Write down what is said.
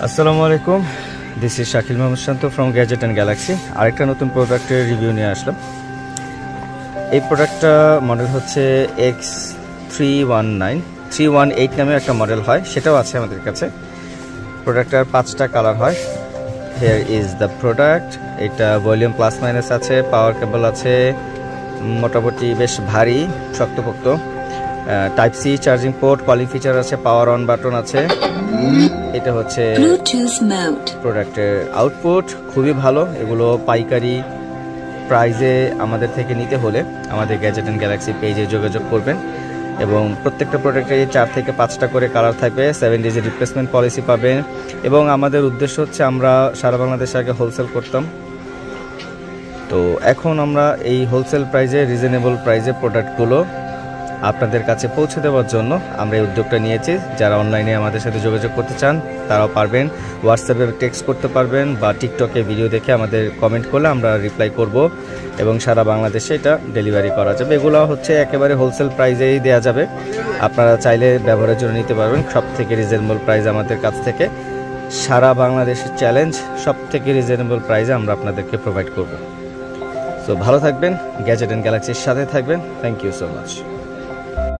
আসসালামু আলাইকুম, this is Shakil Mohammad Shanto from Gadget and Galaxy. আরেকটা নতুন প্রোডাক্টের রিভিউ নিয়ে আসলাম। এই প্রোডাক্টটা মডেল হচ্ছে X318 নামে একটা মডেল হয়, সেটাও আছে আমাদের কাছে। প্রোডাক্টটার 5টা কালার হয়। Here is the product. এটা ভলিউম প্লাস মাইনাস আছে, পাওয়ার কেবল আছে, মোটামুটি বেশ ভারী শক্তপোক্ত। Type C charging port, calling feature আছে, পাওয়ার অন বাটন আছে। এটা হচ্ছে প্রোডাক্টের আউটপুট, খুবই ভালো। এগুলো পাইকারি প্রাইজে আমাদের থেকে নিতে হলে আমাদের গ্যাজেট অ্যান্ড গ্যালাক্সি পেজে যোগাযোগ করবেন। এবং প্রত্যেকটা প্রোডাক্টে 4 থেকে 5টা করে কালার থাকবে, 7 ডেজের রিপ্লেসমেন্ট পলিসি পাবেন। এবং আমাদের উদ্দেশ্য হচ্ছে আমরা সারা বাংলাদেশে আগে হোলসেল করতাম, তো এখন আমরা এই হোলসেল প্রাইজে, রিজনেবল প্রাইজে প্রোডাক্টগুলো আপনাদের কাছে পৌঁছে দেওয়ার জন্য আমরা এই উদ্যোগটা নিয়েছি। যারা অনলাইনে আমাদের সাথে যোগাযোগ করতে চান তারাও পারবেন, হোয়াটসঅ্যাপে টেক্সট করতে পারবেন বা টিকটকে ভিডিও দেখে আমাদের কমেন্ট করলে আমরা রিপ্লাই করব এবং সারা বাংলাদেশে এটা ডেলিভারি করা যাবে। এগুলো হচ্ছে একেবারে হোলসেল প্রাইজেই দেওয়া যাবে, আপনারা চাইলে ব্যবহারের জন্য নিতে পারবেন। সব থেকে রিজনেবল প্রাইস আমাদের কাছ থেকে, সারা বাংলাদেশের চ্যালেঞ্জ, সব থেকে রিজনেবল প্রাইসে আমরা আপনাদেরকে প্রোভাইড করব। সো ভালো থাকবেন, গ্যাজেট অ্যান্ড গ্যালাক্সির সাথে থাকবেন। Thank you so much.